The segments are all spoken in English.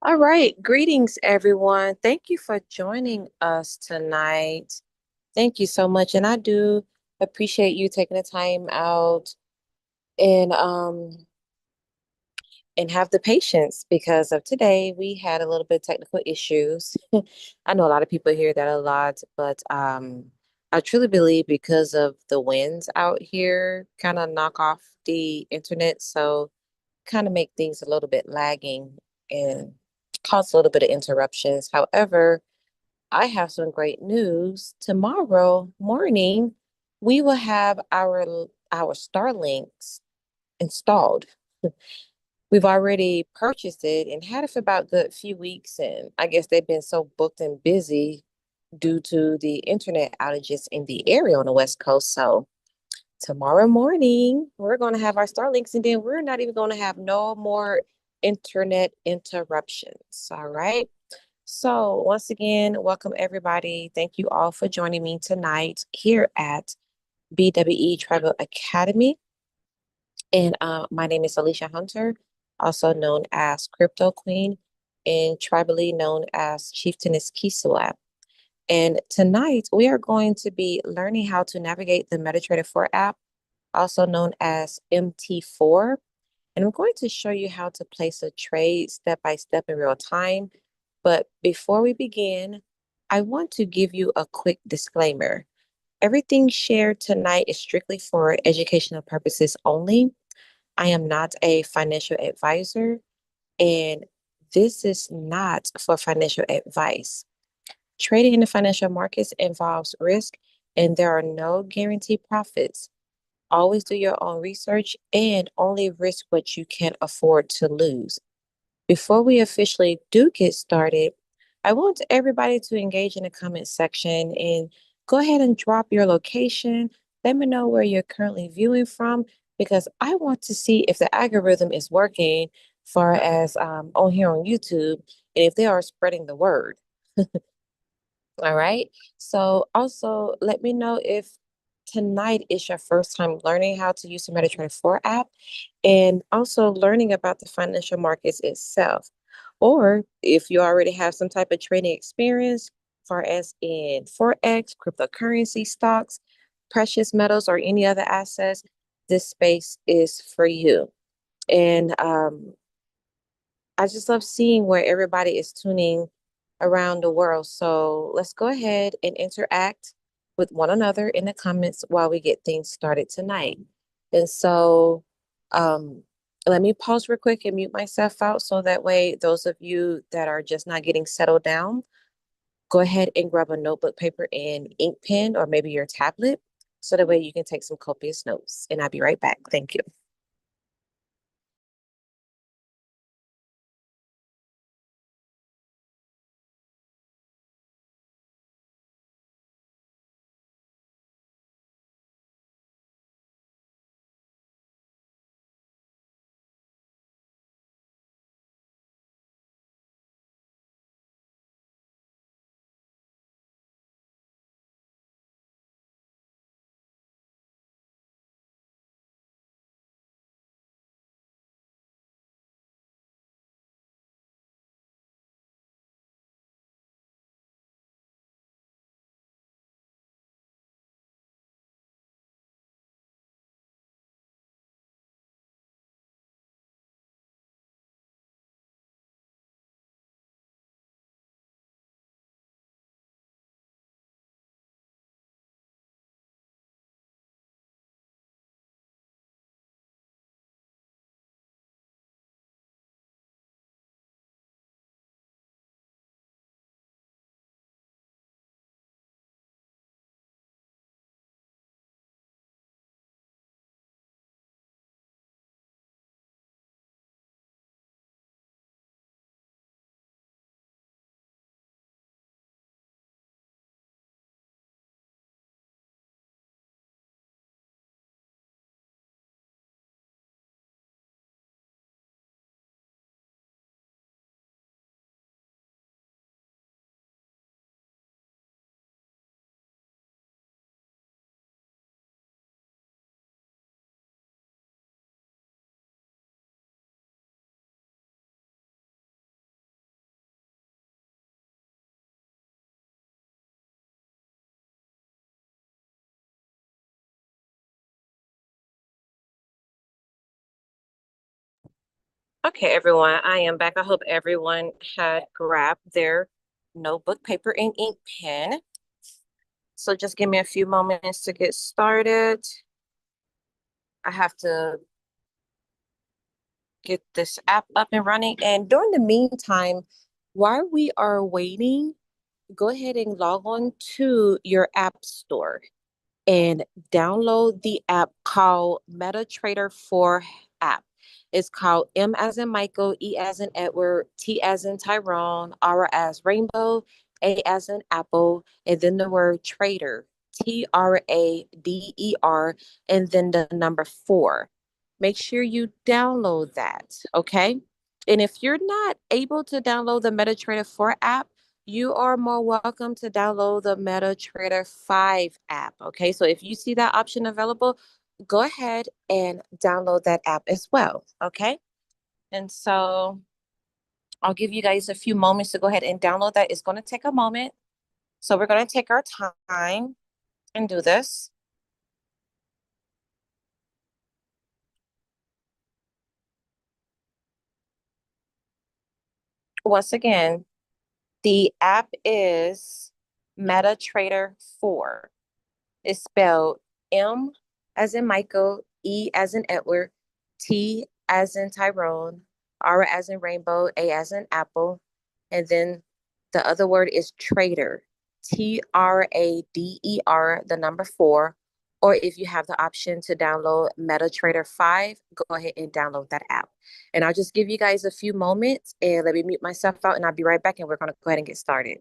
All right. Greetings, everyone. Thank you for joining us tonight. Thank you so much. And I do appreciate you taking the time out and and have the patience because of today. We had a little bit of technical issues. I know a lot of people hear that a lot, but I truly believe because of the winds out here kind of knock off the internet. So kind of make things a little bit lagging and cause a little bit of interruptions. However, I have some great news. Tomorrow morning, we will have our Starlinks installed. We've already purchased it and had it for about a good few weeks, and I guess they've been so booked and busy due to the internet outages in the area on the West Coast. So tomorrow morning, we're going to have our Starlinks, and then we're not even going to have no more internet interruptions. All right. So, once again, welcome everybody. Thank you all for joining me tonight here at BWE Tribal Academy. And my name is Alicia Hunter, also known as Crypto Queen, and tribally known as Chieftainess Kisua. And tonight we are going to be learning how to navigate the MetaTrader 4 app, also known as MT4. And I'm going to show you how to place a trade step by step in real time. But before we begin, I want to give you a quick disclaimer. Everything shared tonight is strictly for educational purposes only. I am not a financial advisor, and this is not for financial advice. Trading in the financial markets involves risk, and there are no guaranteed profits. Always do your own research and only risk what you can afford to lose. Before we officially do get started, I want everybody to engage in the comment section and go ahead and drop your location. Let me know where you're currently viewing from because I want to see if the algorithm is working far as on here on YouTube and if they are spreading the word. All right. So also let me know if tonight is your first time learning how to use the MetaTrader 4 app and also learning about the financial markets itself. Or if you already have some type of trading experience, far as in Forex, cryptocurrency, stocks, precious metals, or any other assets, this space is for you. And I just love seeing where everybody is tuning around the world. So let's go ahead and interact with one another in the comments while we get things started tonight. And so um, let me pause real quick and mute myself out so that way those of you that are just not getting settled down, go ahead and grab a notebook, paper, and ink pen, or maybe your tablet, so that way you can take some copious notes. And I'll be right back. Thank you. Okay, everyone, I am back. I hope everyone had grabbed their notebook, paper, and ink pen. So just give me a few moments to get started. I have to get this app up and running. And during the meantime, while we are waiting, go ahead and log on to your app store and download the app called MetaTrader 4 app. It's called M as in Michael, E as in Edward, T as in Tyrone, R as Rainbow, A as in Apple, and then the word trader, TRADER, and then the number 4. Make sure you download that, okay? And if you're not able to download the MetaTrader 4 app, you are more welcome to download the MetaTrader 5 app. Okay, so if you see that option available, go ahead and download that app as well. Okay, and so I'll give you guys a few moments to go ahead and download that. It's going to take a moment. So we're going to take our time and do this. Once again, the app is MetaTrader 4. Is spelled M as in Michael, E as in Edward, T as in Tyrone, R as in Rainbow, A as in Apple, and then the other word is trader, TRADER, the number 4. Or if you have the option to download MetaTrader 5, go ahead and download that app. And I'll just give you guys a few moments and let me mute myself out and I'll be right back and we're going to go ahead and get started.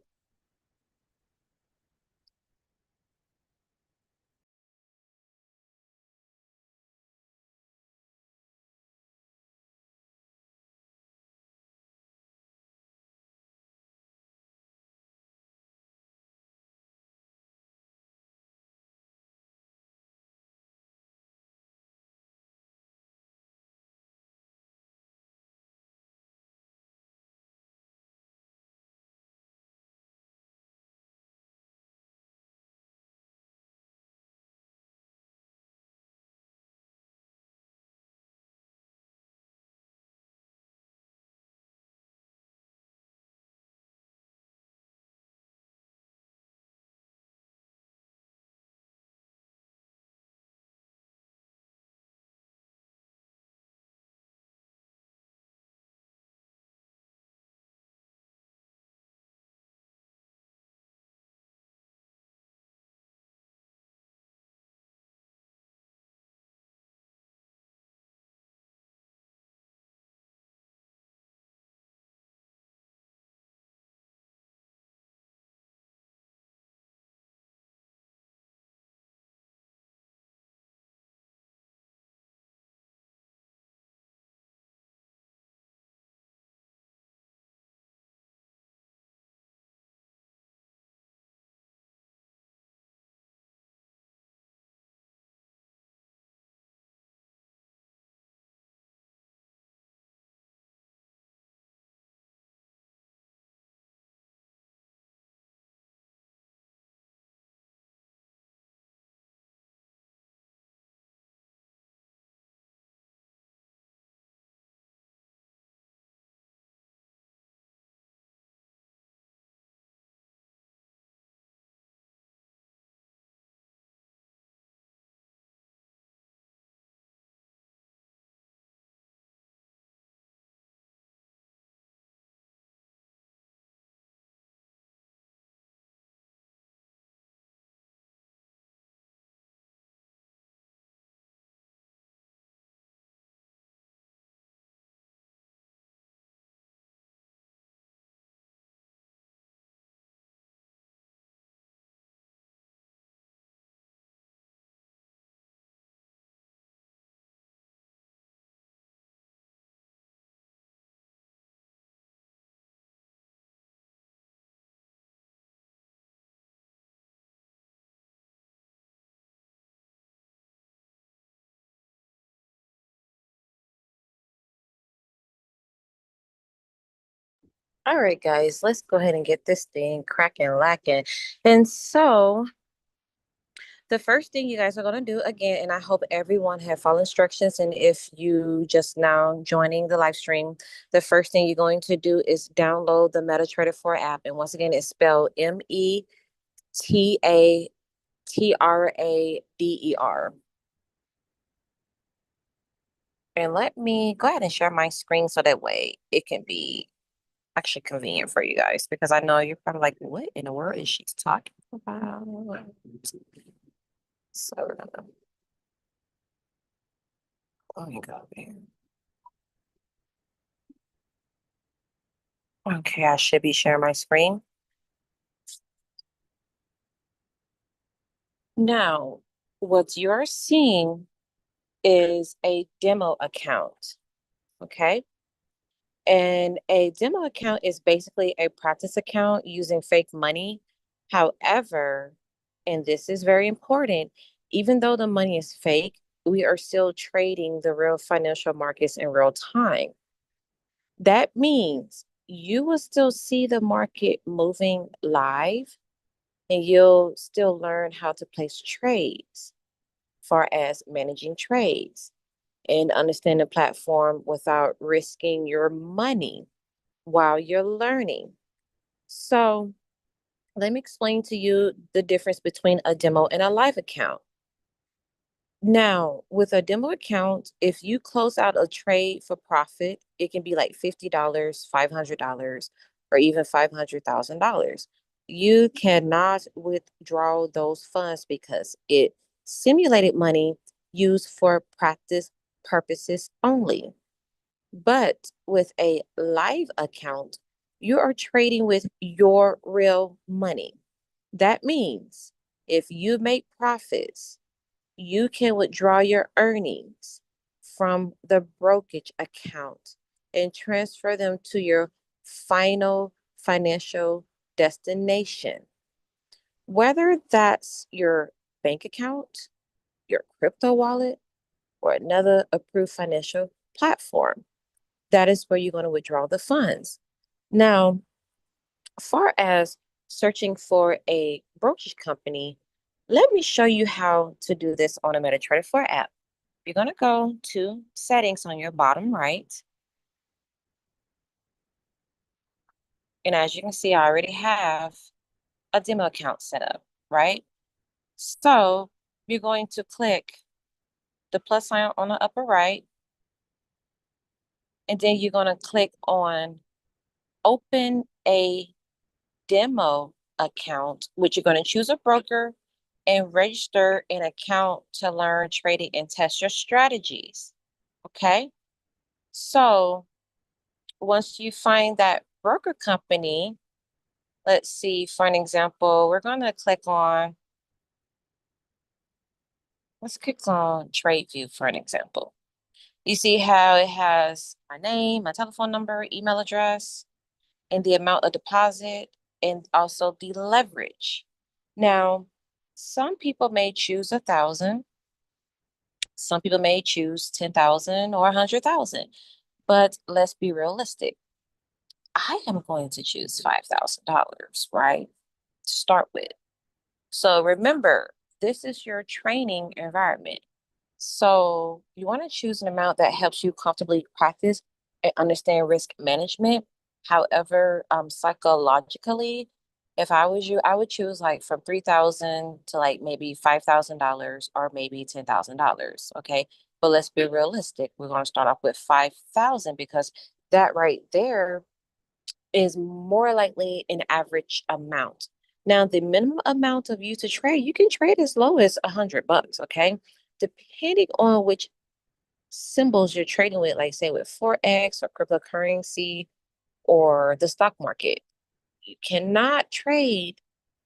All right, guys, let's go ahead and get this thing cracking, lacking. And so The first thing you guys are going to do again, and I hope everyone have followed instructions. And if you just now joining the live stream, the first thing you're going to do is download the MetaTrader 4 app. And once again, it's spelled METATRADER. And let me go ahead and share my screen so that way it can be actually convenient for you guys because I know you're probably like, what in the world is she talking about? So we're gonna let me go here. Okay, I should be sharing my screen. Now, what you're seeing is a demo account, okay? And a demo account is basically a practice account using fake money. However, and this is very important, even though the money is fake, we are still trading the real financial markets in real time. That means you will still see the market moving live and you'll still learn how to place trades, far as managing trades and understand the platform without risking your money while you're learning. So let me explain to you the difference between a demo and a live account. Now, with a demo account, if you close out a trade for profit, it can be like $50, $500, or even $500,000. You cannot withdraw those funds because it simulated money used for practice purposes only. But with a live account, you are trading with your real money. That means if you make profits, you can withdraw your earnings from the brokerage account and transfer them to your final financial destination. Whether that's your bank account, your crypto wallet, or another approved financial platform, that is where you're going to withdraw the funds. Now, far as searching for a brokerage company, let me show you how to do this on a MetaTrader 4 app. You're going to go to settings on your bottom right. And as you can see, I already have a demo account set up, right? So you're going to click the plus sign on the upper right. And then you're going to click on open a demo account, which you're going to choose a broker and register an account to learn trading and test your strategies. Okay. So once you find that broker company, let's see, for an example, we're going to click on, let's click on TradeView for an example. You see how it has my name, my telephone number, email address, and the amount of deposit, and also the leverage. Now, some people may choose 1,000. Some people may choose 10,000 or 100,000. But let's be realistic. I am going to choose $5,000, right? To start with. So remember, this is your training environment. So you want to choose an amount that helps you comfortably practice and understand risk management. However, psychologically, if I was you, I would choose like from 3,000 to like maybe $5,000 or maybe $10,000. Okay. But let's be realistic. We're going to start off with 5,000 because that right there is more likely an average amount. Now, the minimum amount of you to trade, you can trade as low as $100, okay? Depending on which symbols you're trading with, like say with Forex or cryptocurrency or the stock market. You cannot trade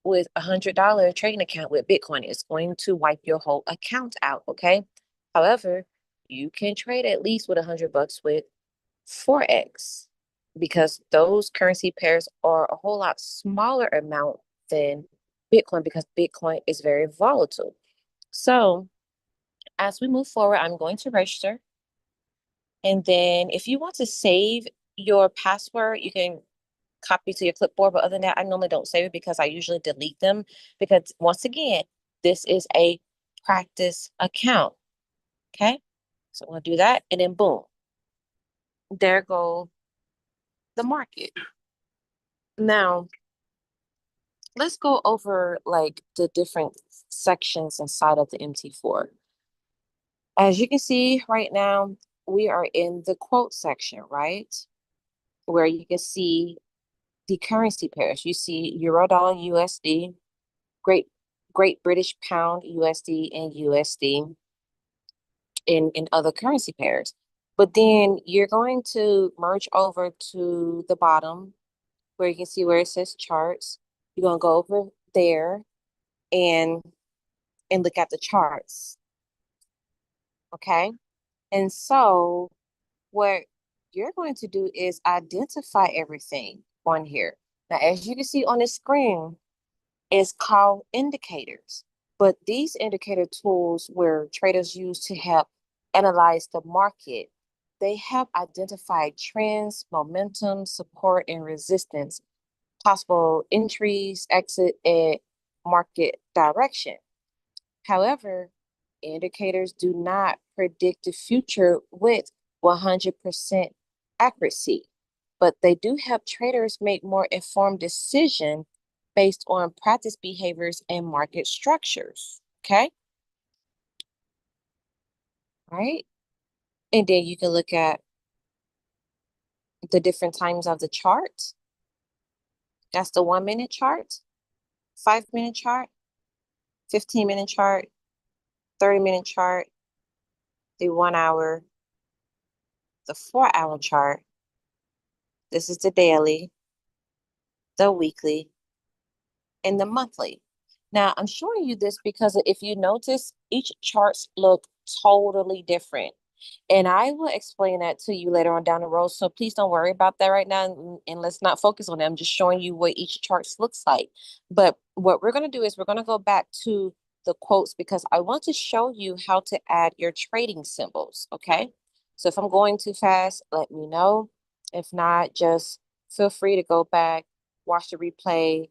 with $100 trading account with Bitcoin. It's going to wipe your whole account out, okay? However, you can trade at least with $100 with Forex because those currency pairs are a whole lot smaller amount than Bitcoin because Bitcoin is very volatile. So as we move forward, I'm going to register. And then if you want to save your password, you can copy to your clipboard. But other than that, I normally don't save it because I usually delete them because once again, This is a practice account. Okay. So we'll do that. And then boom, there go the market. Now, let's go over like the different sections inside of the MT4. As you can see right now, we are in the quote section, right? Where you can see the currency pairs. You see Euro dollar USD, Great British Pound USD, and USD in other currency pairs. But then you're going to merge over to the bottom where you can see where it says charts. You're going to go over there and look at the charts. Okay. And so what you're going to do is identify everything on here. Now, as you can see on the screen, it's called indicators. But these indicator tools where traders use to help analyze the market, they help identify trends, momentum, support, and resistance, possible entries, exit, and market direction. However, indicators do not predict the future with 100% accuracy, but they do help traders make more informed decisions based on practice behaviors and market structures. Okay. All right. And then you can look at the different times of the chart. That's the 1 minute chart, 5 minute chart, 15-minute chart, 30-minute chart, the 1 hour, the 4 hour chart. This is the daily, the weekly, and the monthly. Now, I'm showing you this because if you notice, each charts look totally different. And I will explain that to you later on down the road. So please don't worry about that right now. And let's not focus on it. I'm just showing you what each chart looks like. But what we're going to do is we're going to go back to the quotes because I want to show you how to add your trading symbols. Okay. So if I'm going too fast, let me know. If not, just feel free to go back, watch the replay,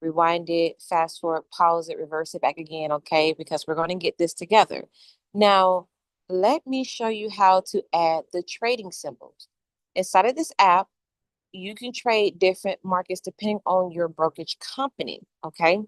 rewind it, fast forward, pause it, reverse it back again, okay? Because we're going to get this together. Now, let me show you how to add the trading symbols. Inside of this app, you can trade different markets depending on your brokerage company, okay?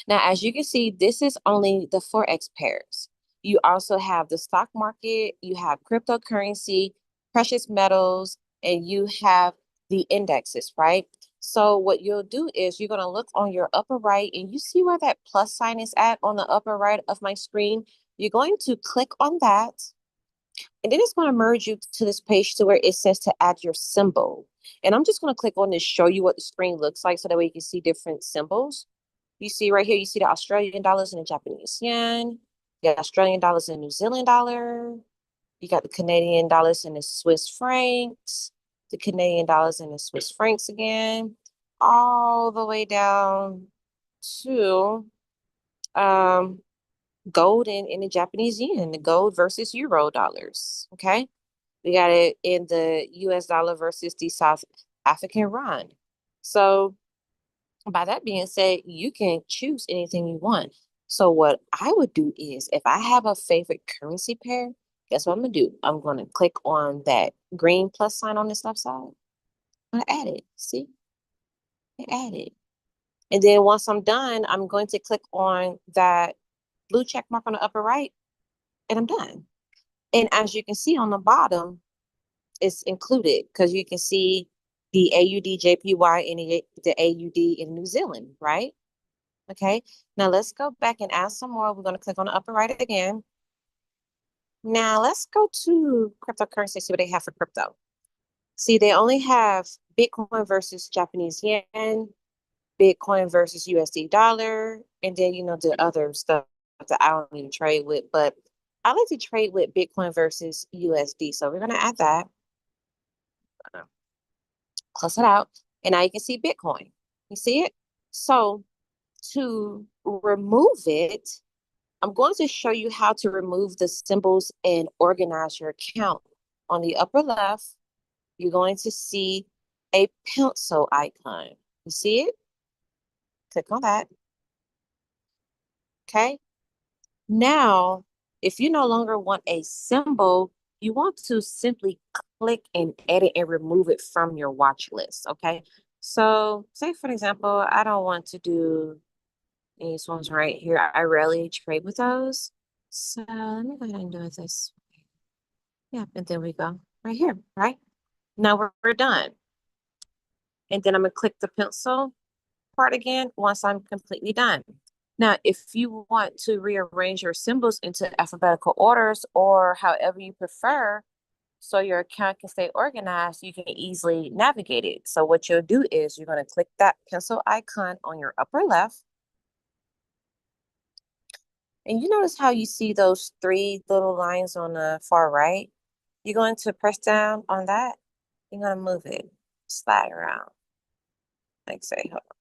Now, as you can see, this is only the Forex pairs. You also have the stock market, you have cryptocurrency, precious metals, and you have the indexes, right? So what you'll do is you're going to look on your upper right and you see where that plus sign is at on the upper right of my screen. You're going to click on that, and then it's going to merge you to this page to where it says to add your symbol. And I'm just going to click on this, show you what the screen looks like so that way you can see different symbols. You see right here, you see the Australian dollars and the Japanese yen, the Australian dollars and New Zealand dollar. You got the Canadian dollars and the Swiss francs, the Canadian dollars and the Swiss francs again, all the way down to gold and the Japanese yen, the gold versus euro dollars. Okay. We got it in the US dollar versus the South African rand. So by that being said, you can choose anything you want. So what I would do is if I have a favorite currency pair, guess what I'm gonna do? I'm gonna click on that green plus sign on this left side. I'm gonna add it. See? I add it. And then once I'm done, I'm going to click on that blue check mark on the upper right, and I'm done. And as you can see on the bottom, it's included because you can see the AUD JPY and the AUD in New Zealand, right? Okay, now let's go back and add some more. We're going to click on the upper right again. Now let's go to cryptocurrency, see what they have for crypto. See, they only have Bitcoin versus Japanese yen, Bitcoin versus USD dollar, and then, the other stuff that I don't even trade with. But I like to trade with Bitcoin versus USD. So we're going to add that. Close it out. And now you can see Bitcoin. You see it? So to remove it, I'm going to show you how to remove the symbols and organize your account. On the upper left, you're going to see a pencil icon. You see it? Click on that. Okay. Now, if you no longer want a symbol, you want to simply click and edit and remove it from your watch list. Okay. So, say for example, I don't want to do these ones right here. I rarely trade with those. So, let me go ahead and do it this way. Yeah, and there we go. Right here, right? Now we're done. And then I'm going to click the pencil part again once I'm completely done. Now, if you want to rearrange your symbols into alphabetical orders or however you prefer, so your account can stay organized, you can easily navigate it. So what you'll do is you're going to click that pencil icon on your upper left. And you notice how you see those three little lines on the far right? You're going to press down on that. You're going to move it, slide around. Like say, hold on.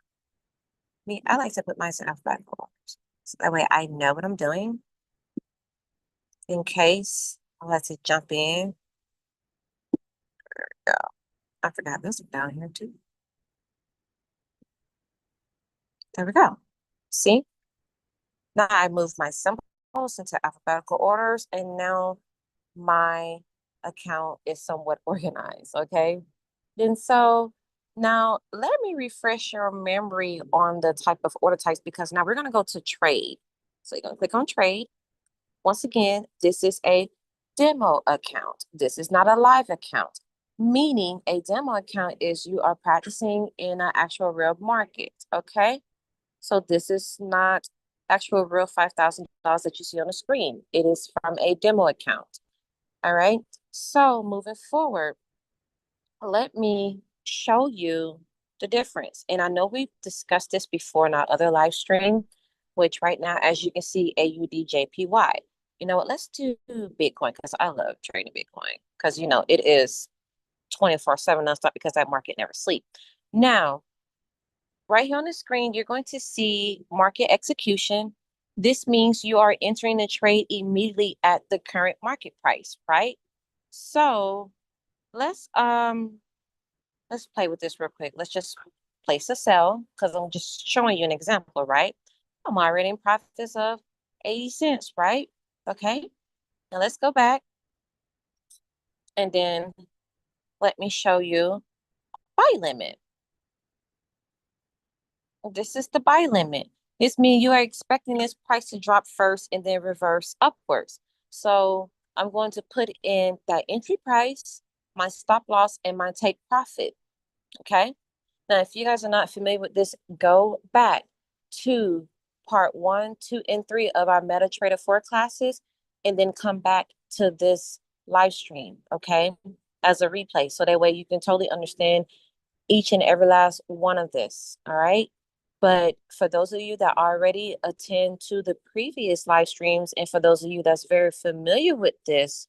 Me, I like to put mine in alphabetical orders. So that way I know what I'm doing in case I like to jump in. There we go. I forgot this one down here too. There we go. See? Now I moved my symbols into alphabetical orders, and now my account is somewhat organized. Okay. Then so now let me refresh your memory on the type of order types because now we're going to go to trade. So you're going to click on trade. Once again, this is a demo account. This is not a live account, meaning a demo account is you are practicing in an actual real market. Okay. So this is not actual real $5,000 that you see on the screen. It is from a demo account. All right. So moving forward, let me show you the difference. And I know we've discussed this before in our other live stream, which right now, as you can see, AUDJPY. You know what? Let's do Bitcoin because I love trading Bitcoin because, it is 24/7 nonstop because that market never sleeps. Now, right here on the screen, you're going to see market execution. This means you are entering the trade immediately at the current market price, right? So let's play with this real quick. Let's just place a sell because I'm just showing you an example, right? I'm already in profits of 80 cents, right? Okay. Now let's go back and then let me show you buy limit. This is the buy limit. This means you are expecting this price to drop first and then reverse upwards. So I'm going to put in that entry price, my stop loss, and my take profit. Okay. Now, if you guys are not familiar with this, go back to part 1, 2, and 3 of our MetaTrader 4 classes, and then come back to this live stream, okay, as a replay. So that way you can totally understand each and every last one of this, all right? But for those of you that already attend to the previous live streams, and for those of you that's very familiar with this,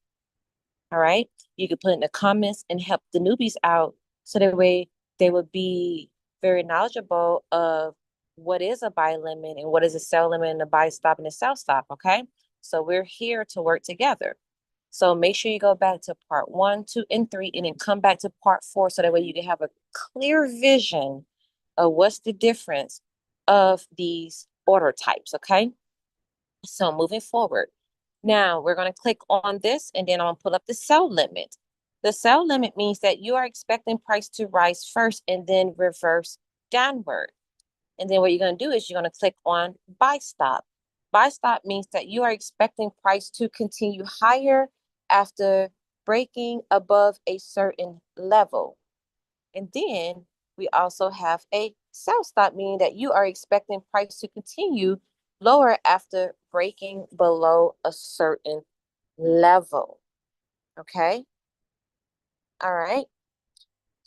all right, you could put in the comments and help the newbies out so that way they would be very knowledgeable of what is a buy limit and what is a sell limit and a buy stop and a sell stop, okay? So we're here to work together. So make sure you go back to part 1, 2, and 3, and then come back to part 4 so that way you can have a clear vision of what's the difference of these order types, okay? So moving forward, now we're going to click on this and then I'm going to pull up the sell limit. The sell limit means that you are expecting price to rise first and then reverse downward. And then what you're going to do is you're going to click on buy stop. Buy stop means that you are expecting price to continue higher after breaking above a certain level. And then we also have a sell stop, meaning that you are expecting price to continue lower after breaking below a certain level. Okay. All right.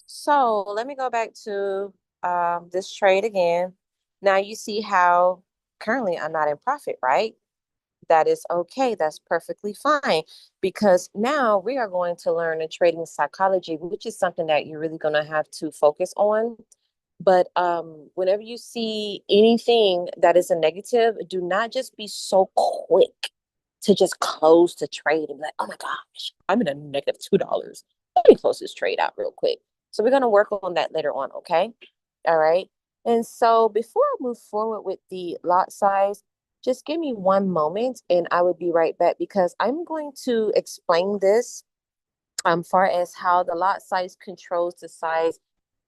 So let me go back to this trade again. Now you see how currently I'm not in profit, right? That is okay. That's perfectly fine because now we are going to learn the trading psychology, which is something that you're really going to have to focus on. But whenever you see anything that is a negative, do not just be so quick to just close the trade and be like, oh my gosh, I'm in a negative $2. Let me close this trade out real quick. So we're going to work on that later on, okay? All right. And so before I move forward with the lot size, Just give me one moment and I would be right back because I'm going to explain this far as how the lot size controls the size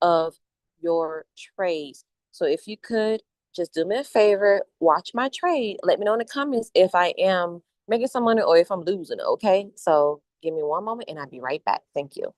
of your trades. So if you could just do me a favor, watch my trade. Let me know in the comments if I am making some money or if I'm losing, okay? So give me one moment and I'll be right back. Thank you.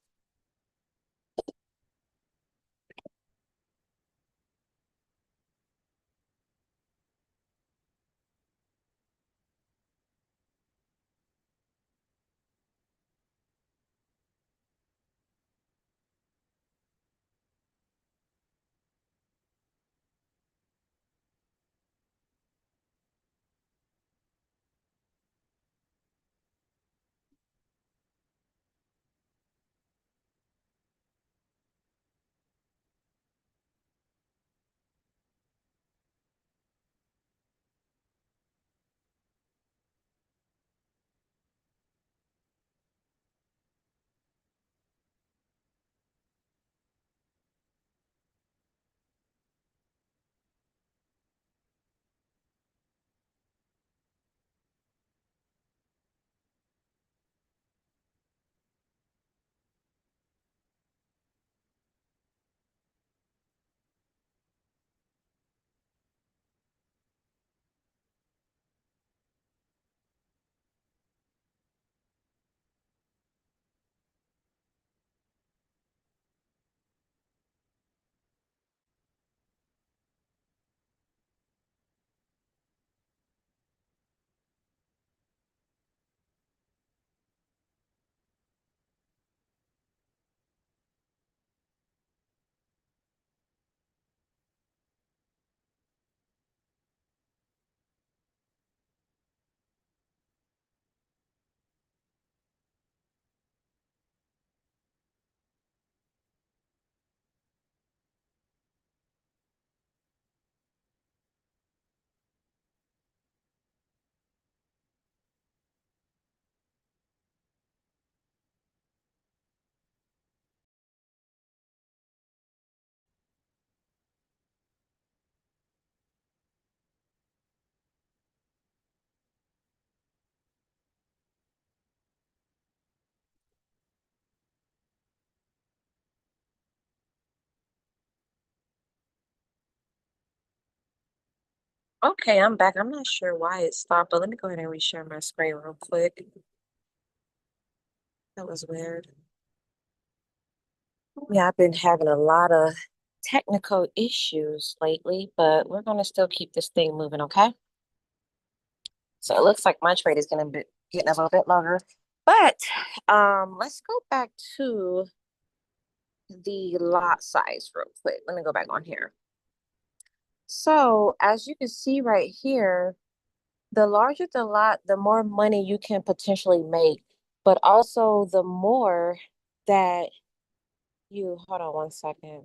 Okay, I'm back. I'm not sure why it stopped, but let me go ahead and reshare my screen real quick. That was weird. Yeah, I've been having a lot of technical issues lately, but we're going to still keep this thing moving, okay? So it looks like my trade is going to be getting a little bit longer. But let's go back to the lot size real quick. Let me go back on here. So as you can see right here, the larger the lot, the more money you can potentially make, but also the more that you, hold on one second,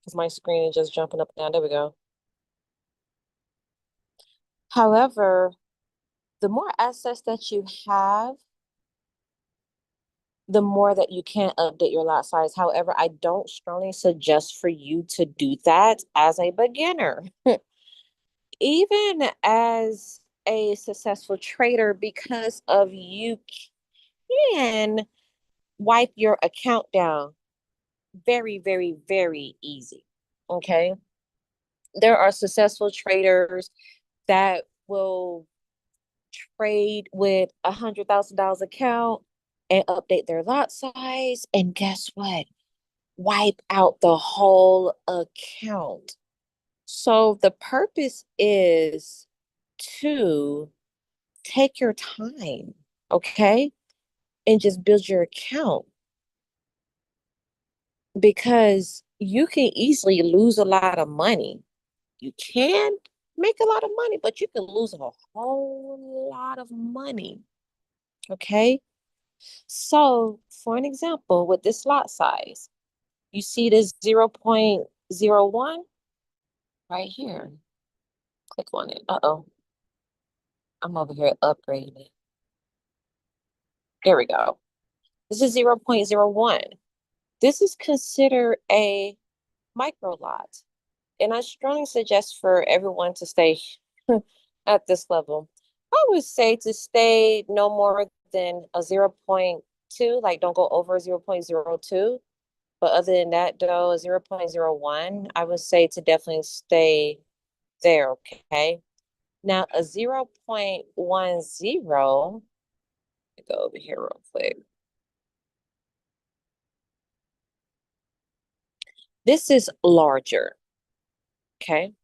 because my screen is just jumping up and down. There we go. However, the more assets that you have, the more that you can update your lot size. However, I don't strongly suggest for you to do that as a beginner, even as a successful trader, because of you can wipe your account down very, very, very easy. Okay. There are successful traders that will trade with $100,000 account and update their lot size. And guess what? Wipe out the whole account. So the purpose is to take your time, okay? And just build your account because you can easily lose a lot of money. You can make a lot of money, but you can lose a whole lot of money, okay? So, for an example, with this lot size, you see this 0.01 right here. Click on it. Uh-oh, I'm over here upgrading it. There we go. This is 0.01. This is considered a micro lot. And I strongly suggest for everyone to stay at this level? I would say to stay no more than a zero point 0.2, like don't go over 0.02. But other than that, though, 0.01, I would say to definitely stay there, okay? Now, a 0.10, go over here real quick. This is larger, okay?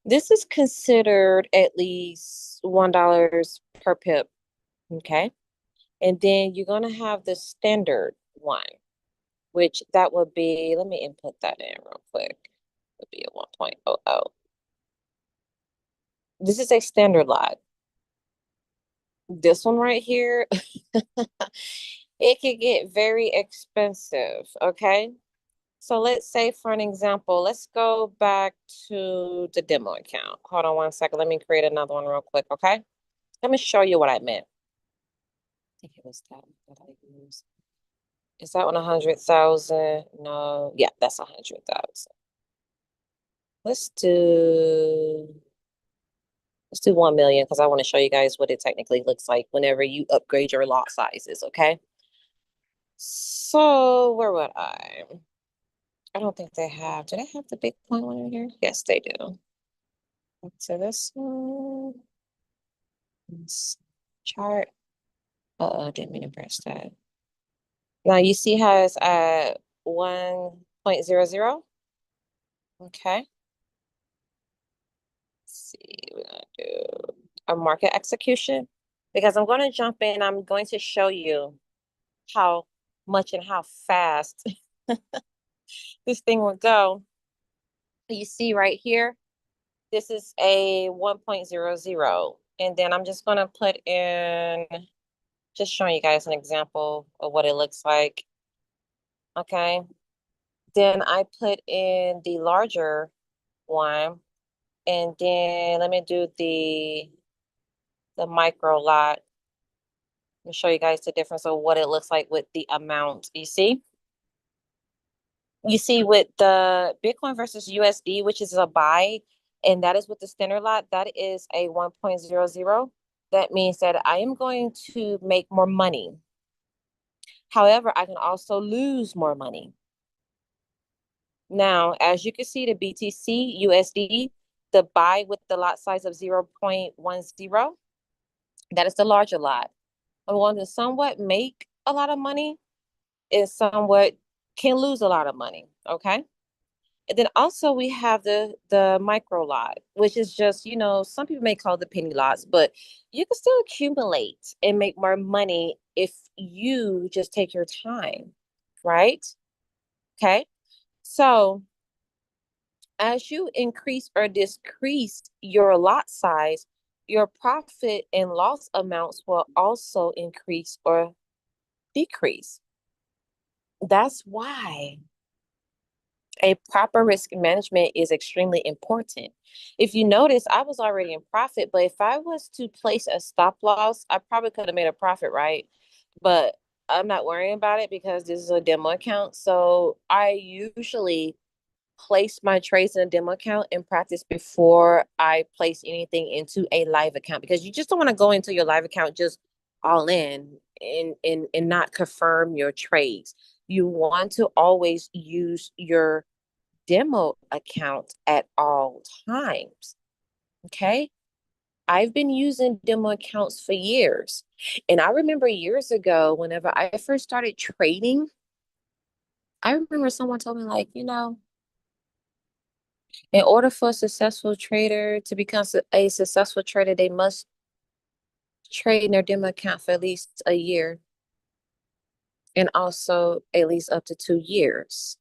This is considered at least $1 per pip, okay? And then you're gonna have the standard one, which that would be, let me input that in real quick. It would be a 1.00. This is a standard lot. This one right here, it could get very expensive, okay? So let's say for an example, let's go back to the demo account. Hold on one second. Let me create another one real quick, okay? Let me show you what I meant. I think it was that I used. Is that one 100,000? No. Yeah, that's 100,000. Let's do let's do 1 million because I want to show you guys what it technically looks like whenever you upgrade your lot sizes, okay? So where would I? I don't think they have. Do they have the Bitcoin one in here? Yes, they do. So this one, this chart. Uh-oh, didn't mean to press that. Now you see how it's at 1.00? Okay. Let's see, we're gonna do a market execution because I'm gonna jump in. I'm going to show you how much and how fast this thing will go. You see right here, this is a 1.00. And then I'm just gonna put in, just showing you guys an example of what it looks like. Okay. Then I put in the larger one. And then let me do the micro lot. Let me show you guys the difference of what it looks like with the amount. You see? You see with the Bitcoin versus USD, which is a buy, and that is with the standard lot, that is a 1.00. That means that I am going to make more money. However, I can also lose more money. Now, as you can see, the BTC USD, the buy with the lot size of 0.10, that is the larger lot. I'm going to somewhat make a lot of money and somewhat can lose a lot of money. Okay. And then also we have the micro lot, which is just, some people may call it the penny lots, but you can still accumulate and make more money if you just take your time, right? Okay. So as you increase or decrease your lot size, your profit and loss amounts will also increase or decrease. That's why a proper risk management is extremely important. If you notice, I was already in profit, but if I was to place a stop loss, I probably could have made a profit, right? But I'm not worrying about it because this is a demo account. So I usually place my trades in a demo account and practice before I place anything into a live account because you just don't want to go into your live account just all in and not confirm your trades. You want to always use your demo account at all times. Okay. I've been using demo accounts for years. And I remember years ago, whenever I first started trading, I remember someone told me, like, in order for a successful trader to become a successful trader, they must trade in their demo account for at least a year and also at least up to 2 years.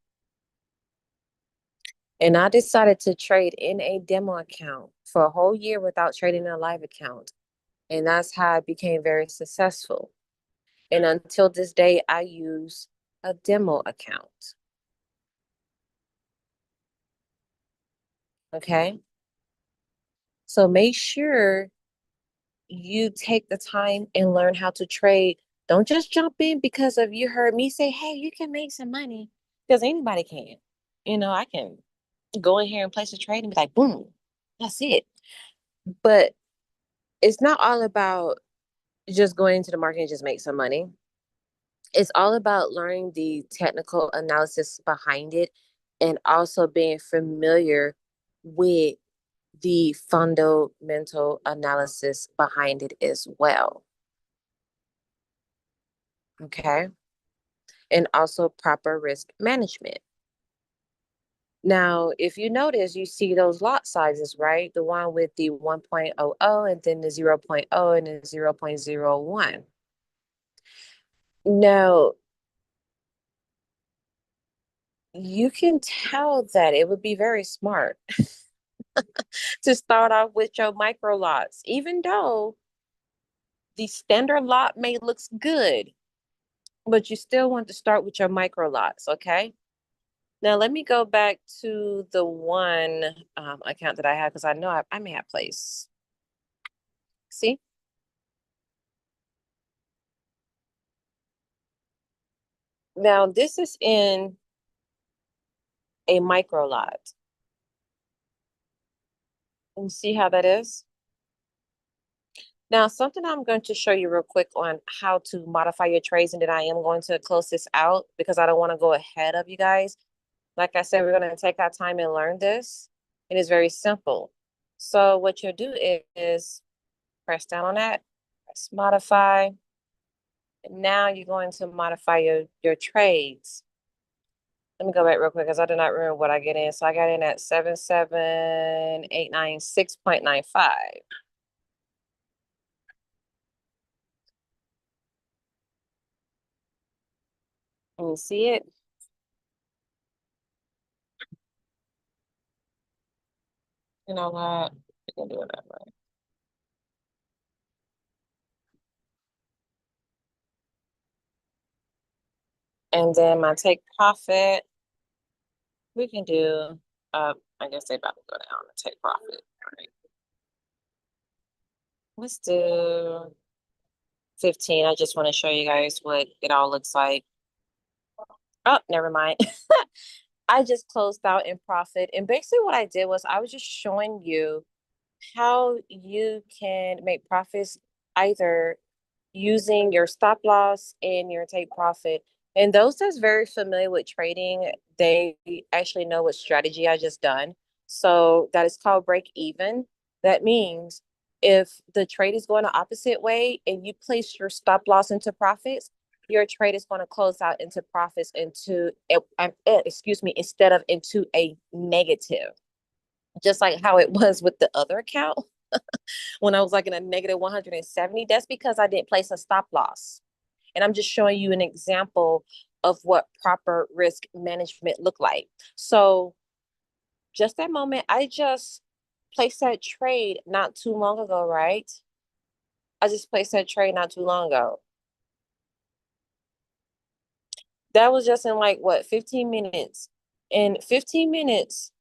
And I decided to trade in a demo account for a whole year without trading in a live account. And that's how I became very successful. And until this day, I use a demo account. Okay. So make sure you take the time and learn how to trade. Don't just jump in because of you heard me say, hey, you can make some money. Because anybody can. I can go in here and place a trade and be like, boom, that's it. But it's not all about just going into the market and just make some money. It's all about learning the technical analysis behind it and also being familiar with the fundamental analysis behind it as well. Okay. And also proper risk management. Now, if you notice, you see those lot sizes, right? The one with the 1.00 and then the 0.0 and the 0.01. Now, you can tell that it would be very smart to start off with your micro lots, even though the standard lot may looks good, but you still want to start with your micro lots, okay? Now let me go back to the one account that I have because I know I may have place. See? Now this is in a micro lot. And see how that is? Now, something I'm going to show you real quick on how to modify your trades, and then I am going to close this out because I don't want to go ahead of you guys. Like I said, we're going to take our time and learn this. It is very simple. So what you'll do is press down on that, press modify. And now you're going to modify your trades. Let me go back real quick because I do not remember what I get in. So I got in at 77896.95. Can you see it? You know what? We can do it that way. And then my take profit, we can do, I guess they about to go down and take profit. All right. Let's do 15. I just want to show you guys what it all looks like. Oh, never mind. I just closed out in profit. And basically what I did was I was just showing you how you can make profits either using your stop loss and your take profit. And those that's very familiar with trading, they actually know what strategy I just done. So that is called break even. That means if the trade is going the opposite way and you place your stop loss into profits, your trade is going to close out into profits excuse me, instead of into a negative. Just like how it was with the other account when I was like in a negative 170, that's because I didn't place a stop loss. And I'm just showing you an example of what proper risk management look like. So just that moment, I just placed that trade not too long ago, right? I just placed that trade not too long ago. That was just in like what, 15 minutes. In 15 minutes,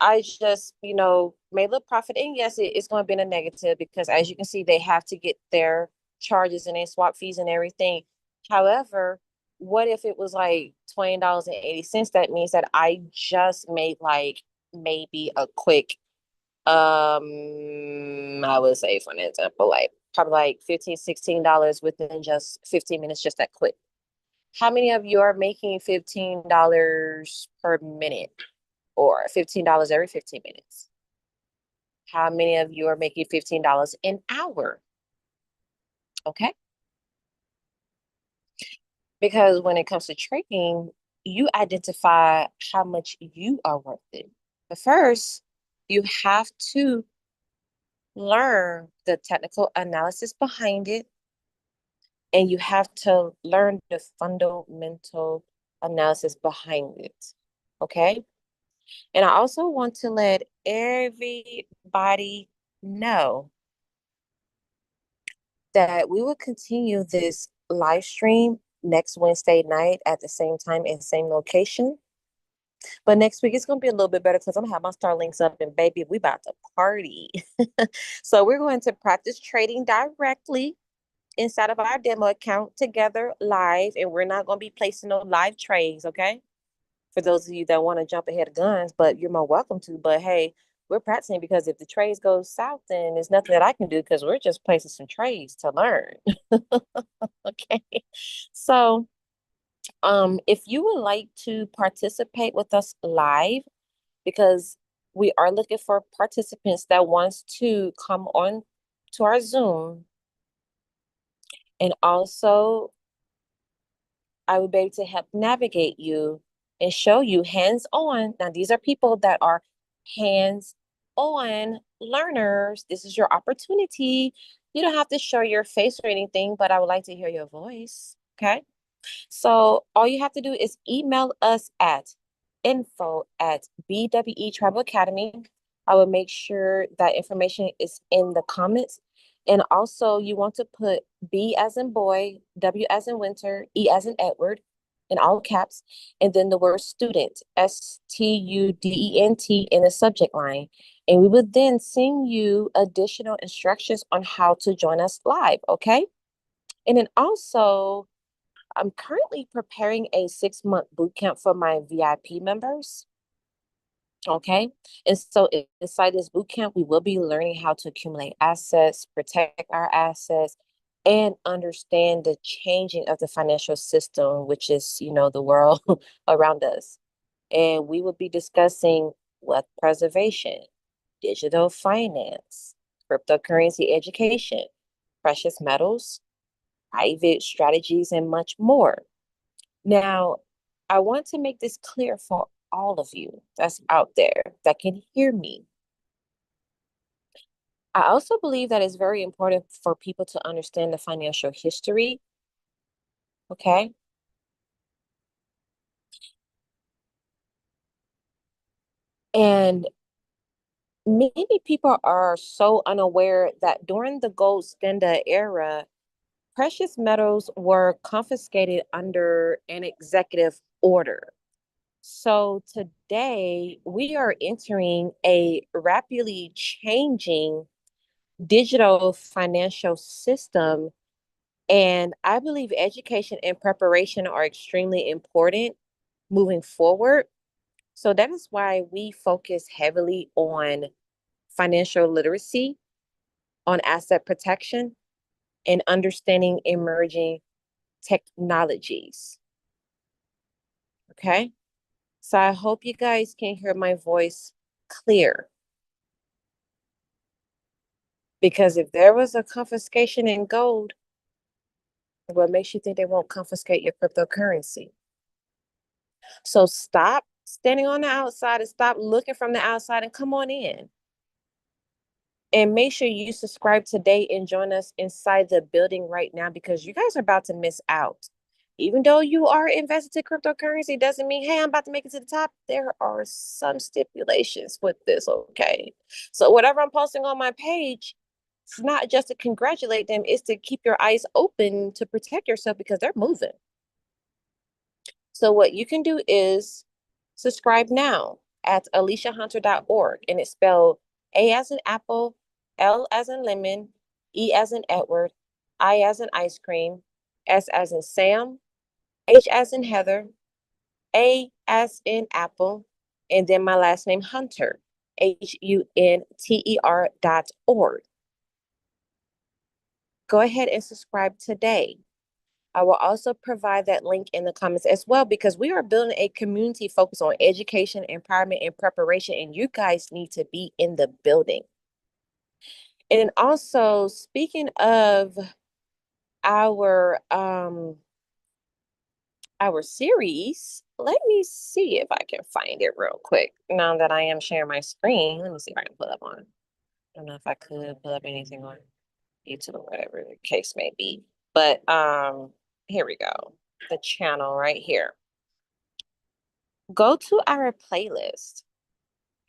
I just, made a little profit. And yes, it's going to be in a negative because as you can see, they have to get their charges and their swap fees and everything. However, what if it was like $20.80? That means that I just made like maybe a quick, I would say for an example, like probably like $15, $16 within just 15 minutes, just that quick. How many of you are making $15 per minute? Or $15 every 15 minutes? How many of you are making $15 an hour? Okay. Because when it comes to trading, you identify how much you are worth it. But first, you have to learn the technical analysis behind it, and you have to learn the fundamental analysis behind it. Okay. And I also want to let everybody know that we will continue this live stream next Wednesday night at the same time and same location. But next week it's gonna be a little bit better because I'm gonna have my Starlinks up and baby, we about to party. So we're going to practice trading directly inside of our demo account together live, and we're not gonna be placing no live trades, okay? For those of you that want to jump ahead of guns, but you're more welcome to. But hey, we're practicing because if the trades go south, then there's nothing that I can do because we're just placing some trades to learn. Okay. So, if you would like to participate with us live, because we are looking for participants that wants to come on to our Zoom, and also I will be able to help navigate you and show you hands-on. Now, these are people that are hands-on learners. This is your opportunity. You don't have to show your face or anything, but I would like to hear your voice. Okay. So all you have to do is email us at info@BWE Tribal Academy. I will make sure that information is in the comments. And also you want to put B as in boy, W as in winter, E as in Edward in all caps, and then the word student, STUDENT in the subject line. And we would then send you additional instructions on how to join us live, okay? And then also, I'm currently preparing a 6-month boot camp for my VIP members. Okay. And so inside this boot camp, we will be learning how to accumulate assets, protect our assets, and understand the changing of the financial system, which is, the world around us. And we will be discussing wealth preservation, digital finance, cryptocurrency education, precious metals, private strategies, and much more. Now, I want to make this clear for all of you that's out there that can hear me. I also believe that it's very important for people to understand the financial history, okay? And many people are so unaware that during the gold standard era, precious metals were confiscated under an executive order. So today we are entering a rapidly changing digital financial system. And I believe education and preparation are extremely important moving forward. So that is why we focus heavily on financial literacy, on asset protection, and understanding emerging technologies. Okay. So I hope you guys can hear my voice clear. Because if there was a confiscation in gold, what makes you think they won't confiscate your cryptocurrency? So stop standing on the outside and stop looking from the outside and come on in. And make sure you subscribe today and join us inside the building right now because you guys are about to miss out. Even though you are invested in cryptocurrency, doesn't mean, hey, I'm about to make it to the top. There are some stipulations with this, okay? So whatever I'm posting on my page, it's not just to congratulate them, it's to keep your eyes open to protect yourself because they're moving. So what you can do is subscribe now at aliciahunter.org, and it's spelled A as in apple, L as in lemon, E as in Edward, I as in ice cream, S as in Sam, H as in Heather, A as in apple, and then my last name Hunter, HUNTER.org. Go ahead and subscribe today. I will also provide that link in the comments as well because we are building a community focused on education, empowerment, and preparation, and you guys need to be in the building. And also, speaking of our our series, let me see if I can find it real quick. Now that I am sharing my screen, let me see if I can pull up on. I don't know if I could pull up anything on YouTube or whatever the case may be. But here we go. The channel right here. Go to our playlist.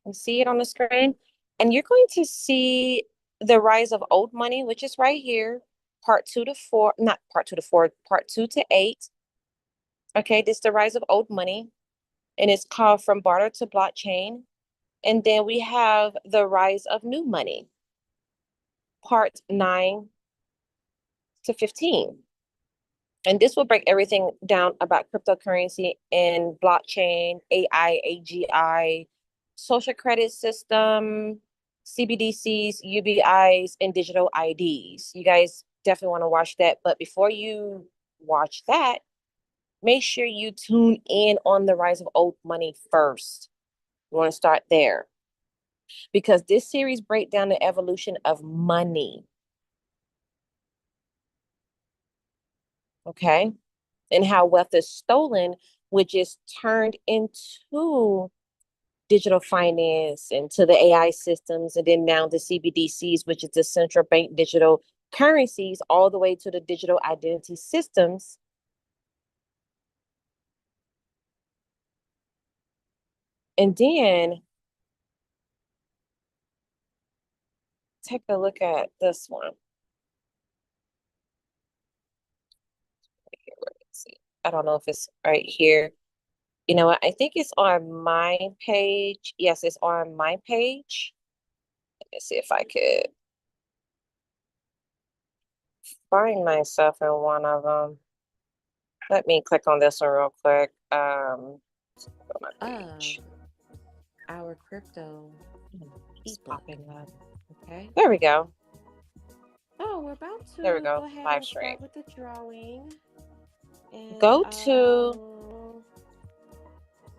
You see it on the screen, and you're going to see the rise of old money, which is right here, part 2 to 4, not part 2 to 4, part 2 to 8. Okay, this is the rise of old money, and it's called From Barter to Blockchain. And then we have the rise of new money, part 9 to 15. And this will break everything down about cryptocurrency and blockchain, AI, AGI, social credit system, CBDCs, UBIs, and digital IDs. You guys definitely want to watch that. But before you watch that, make sure you tune in on the rise of old money first. You want to start there because this series breaks down the evolution of money. Okay. And how wealth is stolen, which is turned into digital finance and to the AI systems, and then now the CBDCs, which is the central bank digital currencies, all the way to the digital identity systems. And then take a look at this one. Let's see. I don't know if it's right here. You know what? I think it's on my page. Yes, it's on my page. Let me see if I could find myself in one of them. Let me click on this one real quick. On my Of page. our crypto It's ebook. popping up. Okay. There we go. Oh, we're about There we to go. go ahead Live and stream. start with the drawing. And Go to,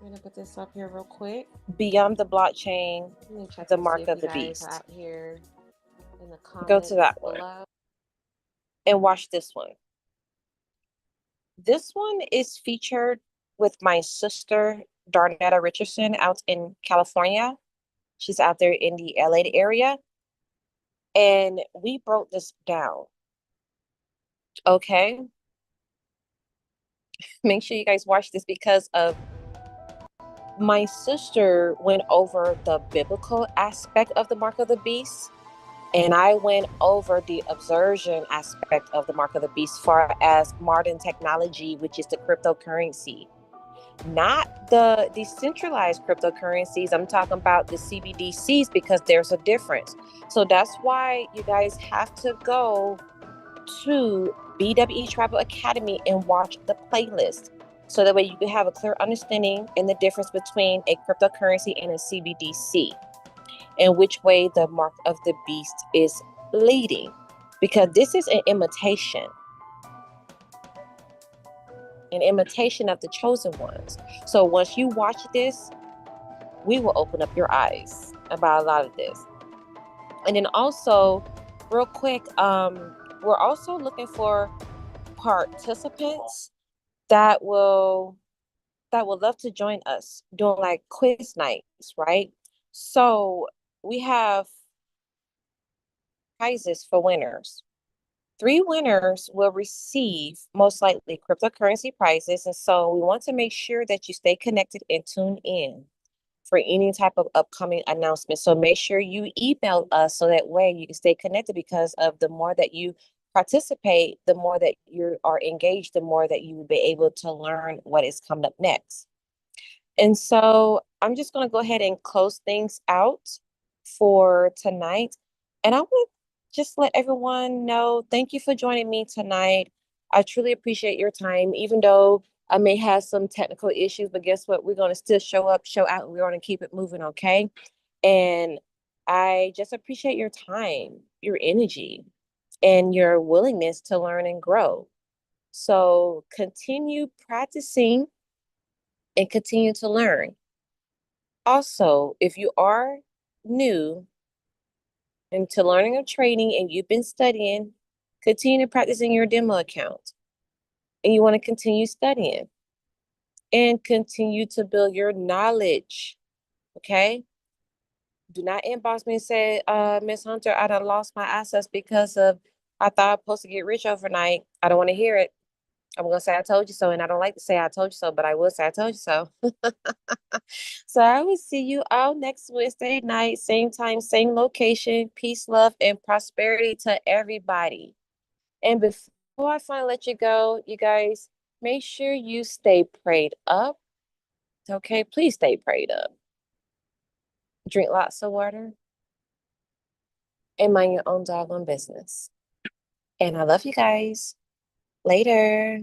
I'm gonna put this up here real quick. beyond the blockchain, Let me check the to see mark if of you the guys are beast. out here in the Go to comments that one below. and watch this one. This one is featured with my sister, Darnetta Richardson, out in California. She's out there in the LA area. And we broke this down. Okay. Make sure you guys watch this because of my sister went over the biblical aspect of the mark of the beast. And I went over the observation aspect of the mark of the beast, far as modern technology, which is the cryptocurrency, not the decentralized cryptocurrencies. I'm talking about the CBDCs because there's a difference. So that's why you guys have to go to BWE Tribal Academy and watch the playlist. So that way you can have a clear understanding in the difference between a cryptocurrency and a CBDC, and which way the mark of the beast is leading. Because this is an imitation of the chosen ones. So once you watch this, we will open up your eyes about a lot of this. And then also, real quick, we're also looking for participants that will love to join us doing like quiz nights, right? So we have prizes for winners. Three winners will receive most likely cryptocurrency prizes. And so we want to make sure that you stay connected and tune in for any type of upcoming announcement. So make sure you email us so that way you can stay connected, because of the more that you participate, the more that you are engaged, the more that you will be able to learn what is coming up next. And so I'm just going to go ahead and close things out for tonight. And I want to just let everyone know, thank you for joining me tonight. I truly appreciate your time, even though I may have some technical issues, but guess what? We're going to still show up, show out, and we're going to keep it moving, okay? And I just appreciate your time, your energy, and your willingness to learn and grow. So continue practicing and continue to learn. Also, if you are new into learning or trading and you've been studying, continue practicing your demo account, and you want to continue studying and continue to build your knowledge. Okay. Do not inbox me and say, Miss Hunter, I done lost my assets because of I thought I was supposed to get rich overnight. I don't want to hear it. I'm gonna say I told you so, and I don't like to say I told you so, but I will say I told you so. So I will see you all next Wednesday night, same time, same location. Peace, love, and prosperity to everybody. And before I finally let you go, you guys, make sure you stay prayed up. Okay, please stay prayed up. Drink lots of water and mind your own doggone business. And I love you guys. Later.